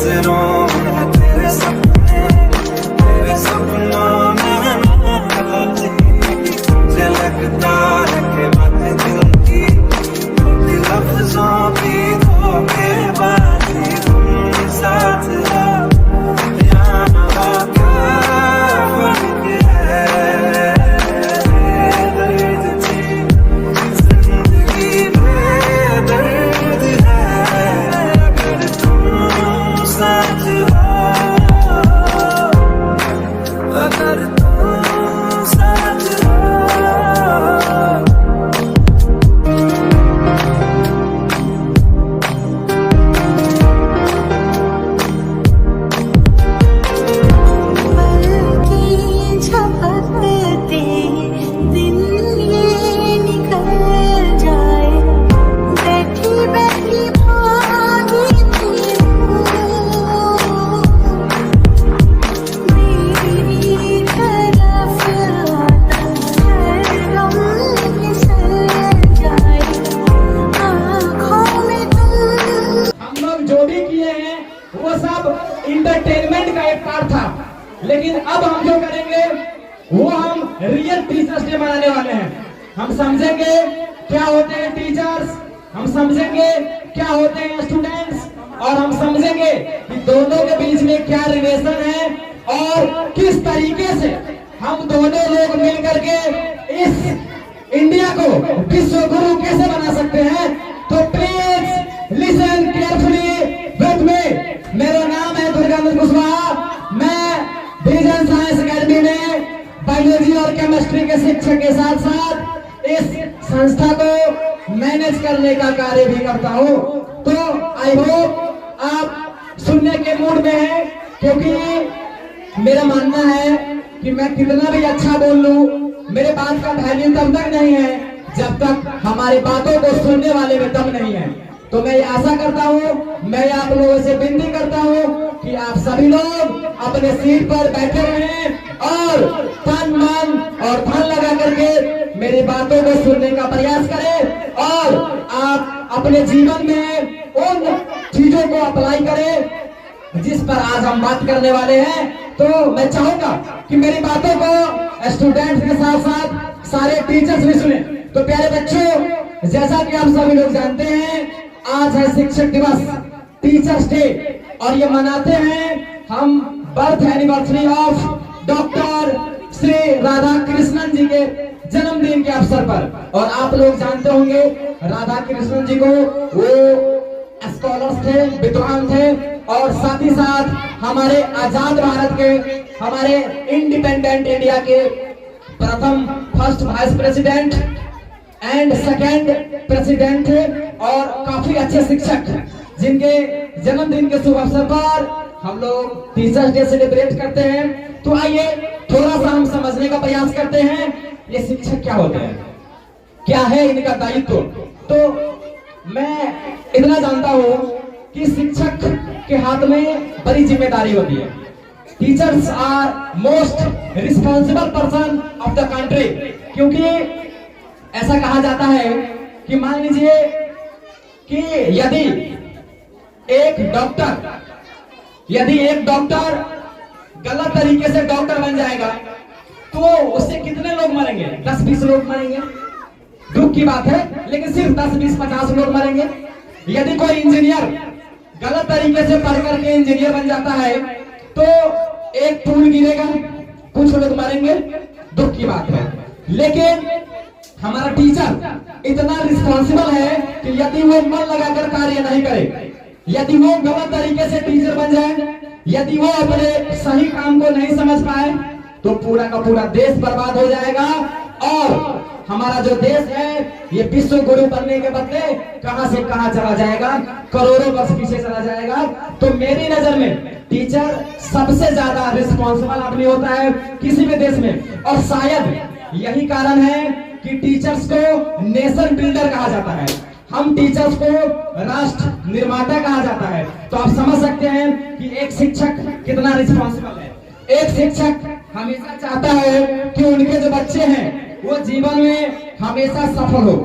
नजरों में तेरे सपनों में नाराजी, मुझे लगता है कि बात दिल की होती लफ्जों की धोखेबाजी, तुम साथ हो या ना हो क्या फर्क है, दर्द थी जिंदगी में दर्द है, अगर तुम साथ हो, अगर तुम साथ हो। की झपकते दिन ये निकल जाए, बैठी बैठी भागी थी मेरी तरफ आता है, गम फिसल जाए आँखों में तुम। हम लोग जो भी किए हैं वो सब इंटरटेनमेंट का एक पार्ट था, लेकिन अब हम जो करेंगे वो हम रियल टीचर्स डे मनाने वाले हैं। हम समझेंगे क्या होते हैं टीचर्स, हम समझेंगे क्या होते हैं स्टूडेंट्स, और हम समझेंगे कि दोनों के बीच में क्या रिलेशन है और किस तरीके से हम दोनों लोग मिल करके इस इंडिया को विश्व गुरु कैसे बना सकते हैं। तो please listen carefully with me. मेरा नाम है दुर्गानंद कुशवाहा। मैं विजन साइंस अकेडमी में बायोलॉजी और केमिस्ट्री के शिक्षक के साथ साथ इस संस्था को मैनेज करने का कार्य भी करता हूँ। तो आई होप आप सुनने के मूड में हैं, क्योंकि मेरा मानना है कि मैं कितना भी अच्छा बोल लूं, मेरे बात का वैल्यू तब तक नहीं है जब तक हमारी बातों को सुनने वाले में दम नहीं है। तो मैं आशा करता हूँ, मैं आप लोगों से विनती करता हूँ कि आप सभी लोग अपने सीट पर बैठे रहें और तन मन और धन लगा करके मेरी बातों को सुनने का प्रयास करें, और आप अपने जीवन में उन चीजों को अप्लाई करें जिस पर आज हम बात करने वाले हैं। तो मैं चाहूंगा कि मेरी बातों को स्टूडेंट्स के साथ साथ सारे टीचर्स भी सुने। तो प्यारे बच्चों, जैसा कि आप सभी लोग जानते हैं, आज है शिक्षक दिवस, टीचर्स डे, और ये मनाते हैं हम birth anniversary of doctor Shri Radha Krishnan ji के जन्मदिन के अवसर पर। और आप लोग जानते होंगे राधा कृष्णन जी को, वो स्कॉलर्स थे, विद्वान थे, और साथ ही साथ हमारे आजाद भारत के, हमारे इंडिपेंडेंट इंडिया के प्रथम first vice president and second president थे, और काफी अच्छे शिक्षक जिनके जन्मदिन के शुभ अवसर पर हम लोग टीचर्स डे सेलिब्रेट करते हैं। तो आइए थोड़ा सा हम समझने का प्रयास करते हैं, ये शिक्षक क्या होते हैं, क्या है इनका दायित्व। तो मैं इतना जानता हूँ कि शिक्षक के हाथ में बड़ी जिम्मेदारी होती है। Teachers are most responsible person of the country, क्योंकि ऐसा कहा जाता है कि मान लीजिए कि यदि एक डॉक्टर गलत तरीके से डॉक्टर बन जाएगा तो उससे कितने लोग मरेंगे? 10-20 लोग मरेंगे। दुख की बात है, लेकिन सिर्फ 10-20-50 लोग मरेंगे। यदि कोई इंजीनियर गलत तरीके से पढ़ करके इंजीनियर बन जाता है तो एक पुल गिरेगा, कुछ लोग मरेंगे, दुख की बात है। लेकिन हमारा टीचर इतना रिस्पॉन्सिबल है कि यदि वो मन लगाकर कार्य नहीं करे, यदि वो गलत तरीके से टीचर बन जाए, यदि वो अपने सही काम को नहीं समझ पाए, तो पूरा का पूरा देश बर्बाद हो जाएगा, और हमारा जो देश है ये विश्व गुरु बनने के बदले कहां से कहां चला जाएगा, करोड़ों वर्ष पीछे चला जाएगा। तो मेरी नजर में टीचर सबसे ज्यादा रिस्पॉन्सिबल आदमी होता है किसी भी देश में, और शायद यही कारण है कि टीचर्स को नेशन बिल्डर कहा जाता है, हम टीचर्स को राष्ट्र निर्माता कहा जाता है। तो आप समझ सकते हैं कि एक शिक्षक कितना रिस्पॉन्सिबल है। एक शिक्षक हमेशा चाहता है कि उनके जो बच्चे हैं वो जीवन में हमेशा सफल हो,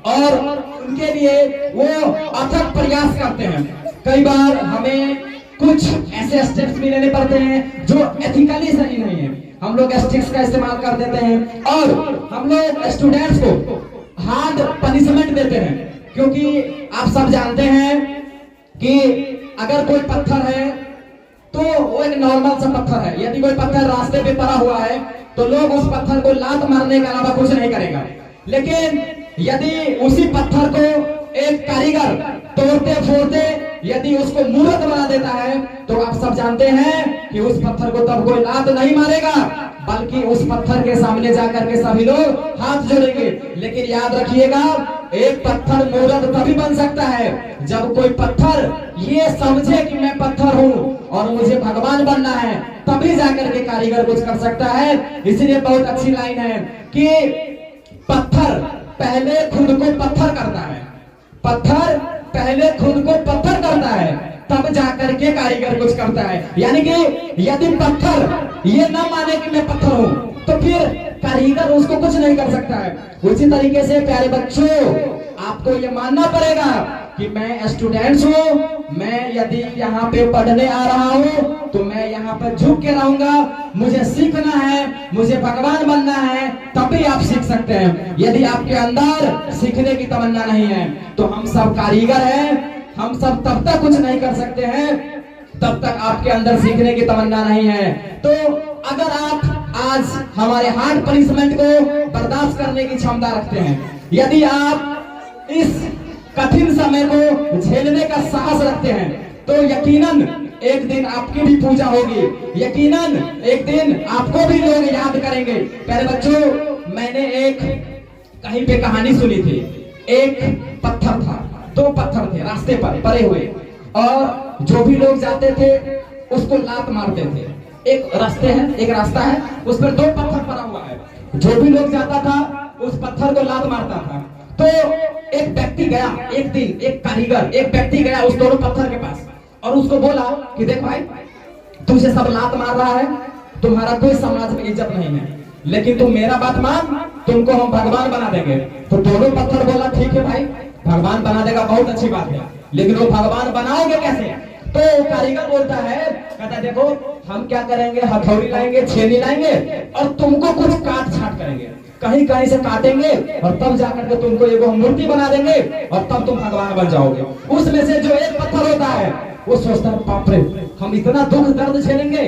और उनके लिए वो अथक प्रयास करते हैं। कई बार हमें कुछ ऐसे स्टेप्स भी लेने पड़ते हैं जो एथिकली सही नहीं है। हम लोग स्टिक्स का इस्तेमाल कर देते हैं और हम लोग स्टूडेंट्स को हार्ड पनिशमेंट देते हैं, क्योंकि आप सब जानते हैं कि अगर कोई पत्थर है तो वो एक नॉर्मल सा पत्थर है। यदि कोई पत्थर रास्ते पे पड़ा हुआ है तो लोग उस पत्थर को लात मारने के अलावा कुछ नहीं करेगा। लेकिन यदि उसी पत्थर को एक कारीगर तोड़ते फोड़ते यदि उसको मूर्त बना देता है तो आप सब जानते हैं कि उस पत्थर को तब कोई लात नहीं मारेगा, बल्कि उस पत्थर के सामने जाकर के सभी लोग हाथ जोड़ेंगे। लेकिन याद रखिएगा, एक पत्थर मूर्त तभी बन सकता है जब कोई पत्थर ये समझे कि मैं पत्थर हूँ और मुझे भगवान बनना है, तभी जाकर के कारीगर कुछ कर सकता है। इसलिए बहुत अच्छी लाइन है कि पत्थर पहले खुद को पत्थर करता है, पत्थर पहले खुद को पत्थर करता है, तब जाकर के कारीगर कुछ करता है। यानी कि यदि पत्थर ये ना माने कि मैं पत्थर हूं तो फिर कारीगर उसको कुछ नहीं कर सकता है। उसी तरीके से प्यारे बच्चों, आपको ये मानना पड़ेगा कि मैं स्टूडेंट्स हूँ, मैं यदि यहाँ पे पढ़ने आ रहा हूँ तो मैं यहाँ पर झुक के रहूंगा, मुझे सीखना है, मुझे भगवान बनना है, तभी आप सीख सकते हैं। यदि आपके अंदर सीखने की तमन्ना नहीं है तो हम सब कारीगर हैं, हम सब तब तक कुछ नहीं कर सकते हैं तब तक आपके अंदर सीखने की तमन्ना नहीं है। तो अगर आप आज हमारे हार्ड पनिशमेंट को बर्दाश्त करने की क्षमता रखते हैं, यदि आप इस कठिन समय को झेलने का साहस रखते हैं, तो यकीनन एक दिन आपकी भी पूजा होगी, यकीनन एक दिन आपको भी लोग याद करेंगे। प्यारे बच्चों, मैंने एक कहीं पे कहानी सुनी थी। एक पत्थर था, दो पत्थर थे रास्ते पर पड़े हुए, और जो भी लोग जाते थे उसको लात मारते थे। एक रास्ते है, एक रास्ता है, उस पर दो पत्थर पड़ा हुआ है, जो भी लोग जाता था उस पत्थर को लात मारता था। तो एक व्यक्ति गया, एक दिन एक कारीगर, एक व्यक्ति गया उस दोनों पत्थर के पास और उसको बोला कि देख भाई, तुझे सब लात मार रहा है, तुम्हारा कोई समाज में इज्जत नहीं है, लेकिन तुम मेरा बात मान, तुमको हम भगवान बना देंगे। तो दोनों पत्थर बोला ठीक है भाई, भगवान बना देगा, बहुत अच्छी बात है, लेकिन वो भगवान बनाओगे कैसे? तो कारीगर बोलता है, कहता देखो हम क्या करेंगे, हथौड़ी लाएंगे, छेनी लाएंगे और तुमको कुछ काट छाट करेंगे, कहीं कहीं से काटेंगे और तब जाकर के तुमको एगो मूर्ति बना देंगे और तब तुम भगवान बन जाओगे। उसमें से जो एक पत्थर होता है वो सोचता है बाप रे, हम इतना दुख दर्द झेलेंगे,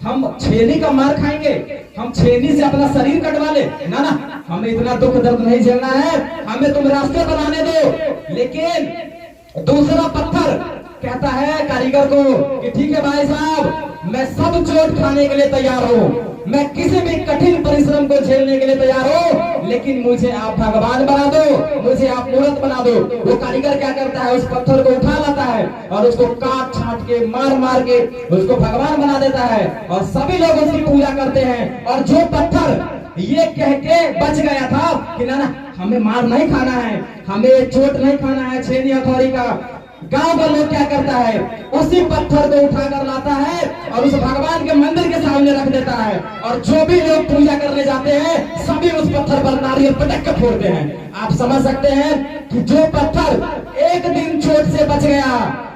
हम छेनी का मार खाएंगे, हम छेनी से अपना शरीर कटवा ले, ना ना, हमें इतना दुख दर्द नहीं झेलना है, हमें तुम रास्ते बनाने दो। लेकिन दूसरा पत्थर कहता है कारीगर को कि ठीक है भाई साहब, मैं सब चोट खाने के लिए तैयार हूँ, मैं किसी भी कठिन परिश्रम को झेलने के लिए तैयार हूँ, लेकिन मुझे आप भगवान बना दो, मुझे आप मूर्त बना दो। वो कारीगर क्या करता है, उस पत्थर को उठा लाता है और उसको काट छाट के मार मार के उसको भगवान बना देता है और सभी लोग उसकी पूजा करते हैं। और जो पत्थर ये कह के बच गया था कि ना ना, हमें मार नहीं खाना है, हमें चोट नहीं खाना है छेनी हथौड़ी का, गांव का लोग क्या करता है, उसी पत्थर को उठाकर लाता है और उस भगवान के मंदिर के सामने रख देता है, और जो भी लोग पूजा करने जाते हैं सभी उस पत्थर पर नारियल पटक के फोड़ते हैं। आप समझ सकते हैं कि जो पत्थर एक दिन चोट से बच गया,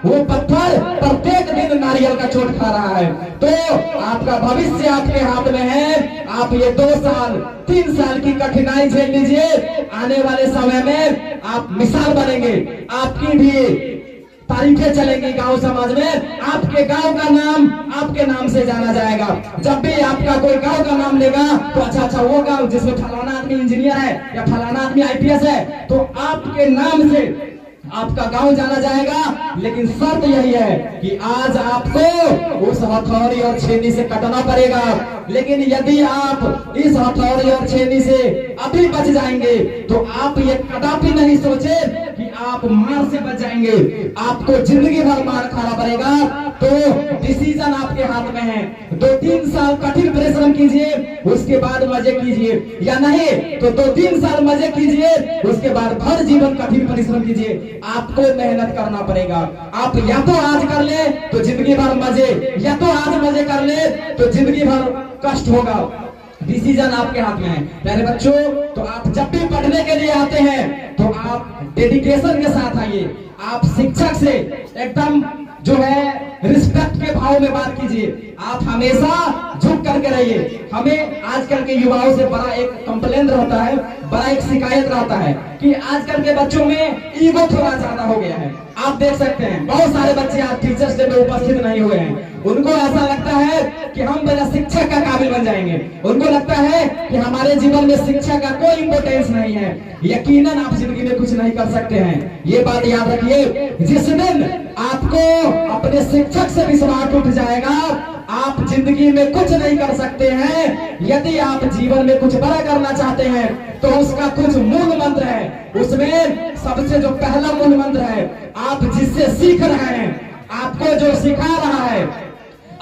वो पत्थर प्रत्येक दिन नारियल का चोट खा रहा है। तो आपका भविष्य आपके हाथ में है, आप ये 2 साल 3 साल की कठिनाई झेल लीजिए, आने वाले समय में आप मिसाल बनेंगे, आपकी भी तारीखें चलेंगी गांव समाज में, आपके गांव का नाम आपके नाम से जाना जाएगा। जब भी आपका कोई गांव का नाम लेगा तो अच्छा वो गांव जिसमें फलाना आदमी इंजीनियर है या फलाना आदमी IPS है, तो आपके नाम से आपका गांव जाना जाएगा। लेकिन शर्त यही है कि आज आपको उस हथौड़ी और छेनी से कटना पड़ेगा। लेकिन यदि आप इस हथौड़ी और छेनी से अभी बच जाएंगे तो आप ये कदापि नहीं सोचे कि आप मार से बच जाएंगे, आपको जिंदगी भर मार खाना पड़ेगा। तो डिसीजन आपके हाथ में है, 2-3 साल कठिन परिश्रम कीजिए, उसके बाद मजे कीजिए, या नहीं तो 2-3 साल मजे कीजिए, उसके बाद भर जीवन कठिन परिश्रम कीजिए। आपको मेहनत करना पड़ेगा। आप या तो आज कर ले तो जिंदगी भर मजे, या तो आज मजे कर ले तो जिंदगी भर कष्ट होगा। डिसीजन आपके हाथ में है। प्यारे बच्चों, तो आप जब भी पढ़ने के लिए आते हैं तो आप डेडिकेशन के साथ आइए, आप शिक्षक से एकदम जो है रिस्पेक्ट के भाव में बात कीजिए। आप हमेशा झुक करके रहिए। हमें आजकल के युवाओं से बड़ा एक कंप्लेन रहता है, बड़ा एक शिकायत रहता है कि आजकल के बच्चों में ईगो थोड़ा ज्यादा हो गया है। आप देख सकते हैं बहुत सारे बच्चे आज टीचर्स डे में उपस्थित नहीं हुए हैं। उनको ऐसा लगता है कि हम बिना शिक्षक का काबिल बन जाएंगे। उनको लगता है कि हमारे जीवन में शिक्षा का कोई इंपोर्टेंस नहीं है। यकीनन आप जिंदगी में कुछ नहीं कर सकते हैं, ये बात याद रखिए। जिस दिन आपको अपने शिक्षक से विश्वास उठ जाएगा, आप जिंदगी में कुछ नहीं कर सकते हैं। यदि आप जीवन में कुछ बड़ा करना चाहते हैं तो उसका कुछ मूल मंत्र है। उसमें सबसे जो पहला मूल मंत्र है, आप जिससे सीख रहे हैं, आपको जो सिखा रहा है,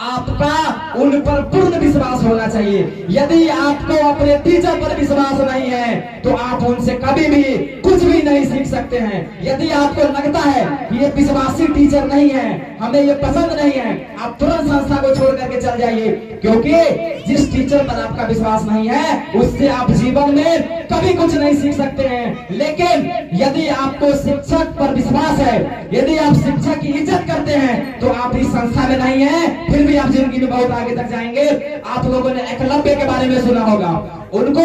आपका उन पर पूर्ण विश्वास होना चाहिए। यदि आपको अपने टीचर पर विश्वास नहीं है तो आप उनसे कभी भी कुछ भी नहीं सीख सकते हैं। यदि आपको लगता है कि ये विश्वासी टीचर नहीं है, हमें ये पसंद नहीं है, आप तुरंत संस्था को छोड़ करके चल जाइए, क्योंकि जिस टीचर पर आपका विश्वास नहीं है उससे आप जीवन में कभी कुछ नहीं सीख सकते हैं। लेकिन यदि आपको शिक्षक पर विश्वास है, यदि आप शिक्षक की इज्जत करते हैं तो आप इस संस्था में नहीं है, फिर भी आप जिंदगी में बहुत आगे तक जाएंगे। आप लोगों ने एकलव्य के बारे में सुना होगा। उनको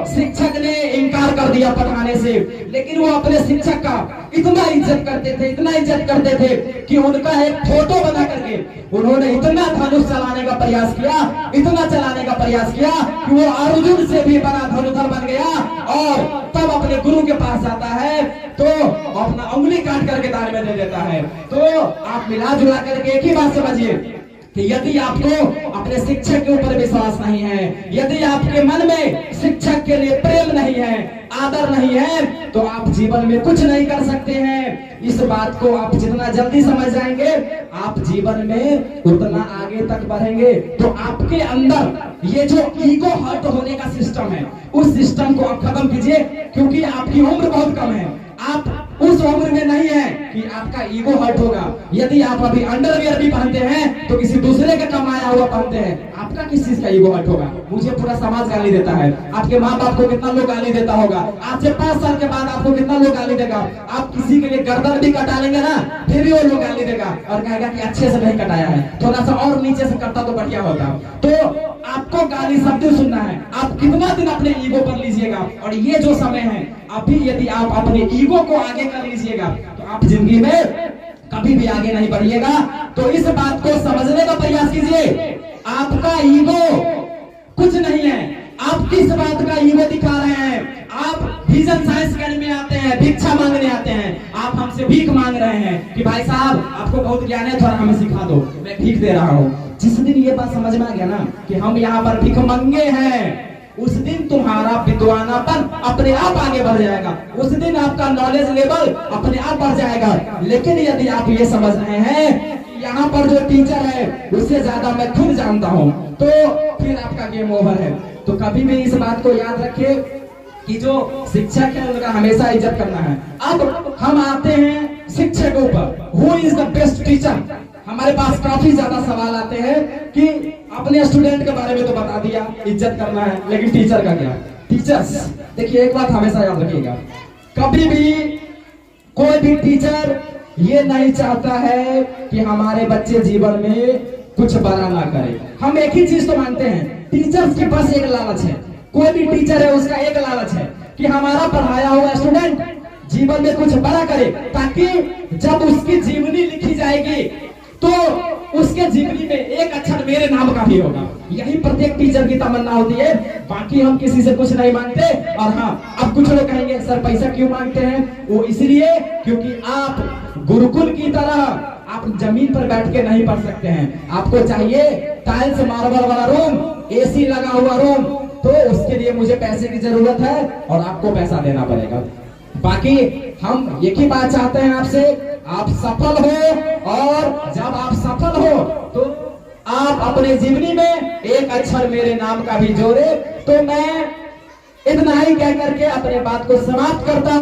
शिक्षक ने इनकार कर दिया पढ़ाने से, लेकिन वो अपने शिक्षक का इतना इज्जत करते थे, इतना इज्जत करते थे कि उनका एक फोटो बना करके उन्होंने इतना धनुष चलाने का प्रयास किया, इतना चलाने का प्रयास किया कि वो अर्जुन से भी बड़ा धनुधर बन गया। और तब अपने गुरु के पास जाता है तो अपना उंगली काट करके दान में दे देता है। तो आप मिला जुला करके एक ही बात समझिए कि यदि आपको अपने शिक्षक के ऊपर विश्वास नहीं है, यदि आपके मन में शिक्षक के लिए प्रेम नहीं है, आदर नहीं है, तो आप जीवन में कुछ नहीं कर सकते हैं। इस बात को आप जितना जल्दी समझ जाएंगे, आप जीवन में उतना आगे तक बढ़ेंगे। तो आपके अंदर ये जो ईगो हर्ट होने का सिस्टम है, उस सिस्टम को आप खत्म कीजिए, क्योंकि आपकी उम्र बहुत कम है। आप उस उम्र में नहीं है कि आपका ईगो हर्ट होगा। यदि आप अभी अंडरवियर भी पहनते हैं तो किसी दूसरे का कमाया हुआ पहनते हैं, आपका किस चीज का ईगो हर्ट होगा? मुझे पूरा समाज गाली देता है, आपके माँ बाप को कितना लोग गाली देता होगा, आज से 5 साल के बाद आपको कितना लोग गाली देगा। आप किसी के लिए गर्दन भी कटा लेंगे ना, फिर भी वो लोग गाली देगा और कहेगा कि अच्छे से नहीं कटाया है, थोड़ा सा और नीचे से करता तो बढ़िया होता। तो आपको गाली शब्द सुनना है। आप कितना दिन अपने ईगो पर लीजिएगा? और ये जो समय है अभी, यदि आप अपने ईगो को आगे कर लीजिएगा तो आप जिंदगी में कभी भी आगे नहीं बढ़िएगा। तो इस बात को समझने का प्रयास कीजिए। आपका ईगो कुछ नहीं है। आप किस बात का ईगो दिखा रहे हैं? आप विजन साइंस अकेडमी में आते हैं, भिक्षा मांगने आते हैं, आप हमसे भीख मांग रहे हैं कि भाई साहब आपको बहुत ज्ञान है, थोड़ा हमें सिखा दो, मैं भीख दे रहा हूँ। जिस दिन ये बात समझ में आ गया ना कि हम यहाँ पर भीख मांगे हैं, उस दिन तुम्हारा विद्वानापन अपने आप आगे बढ़ जाएगा, उस दिन आपका नॉलेज लेवल अपने आप बढ़ जाएगा। लेकिन यदि आप ये समझ रहे हैं कि यहाँ पर जो टीचर है उससे ज्यादा मैं खुद जानता हूँ, तो फिर आपका गेम ओवर है। तो कभी भी इस बात को याद रखिए कि जो शिक्षक है उनका हमेशा इज्जत करना है। अब हम आते हैं शिक्षक के ऊपर, who is the best teacher. हमारे पास काफी ज्यादा सवाल आते हैं कि अपने स्टूडेंट के बारे में तो बता दिया, इज्जत करना है, लेकिन टीचर का क्या? टीचर्स, देखिए एक बात हमेशा याद रखिएगा, कभी भी कोई भी टीचर ये नहीं चाहता है कि हमारे बच्चे जीवन में कुछ बड़ा ना करे। हम एक ही चीज तो मानते हैं, टीचर्स के पास एक लालच है, कोई भी टीचर है उसका एक लालच है कि हमारा पढ़ाया हुआ स्टूडेंट जीवन में कुछ बड़ा करे, ताकि जब उसकी जीवनी लिखी जाएगी तो उसके जीवनी में एक अक्षर मेरे नाम का भी होगा। यही प्रत्येक टीचर की तमन्ना होती है। बाकी हम किसी से कुछ नहीं मांगते। और हाँ, अब कुछ लोग कहेंगे सर पैसा क्यों मांगते हैं? वो इसलिए क्योंकि आप गुरुकुल की तरह आप जमीन पर बैठ के नहीं पढ़ सकते हैं। आपको चाहिए टाइल्स मार्बल वाला रूम, एसी लगा हुआ रूम, तो उसके लिए मुझे पैसे की जरूरत है और आपको पैसा देना पड़ेगा। बाकी हम एक ही बात चाहते हैं आपसे, आप सफल हो, और जब आप सफल हो तो आप अपने जीवनी में एक अक्षर मेरे नाम का भी जोड़े। तो मैं इतना ही कह करके अपने बात को समाप्त करता हूं।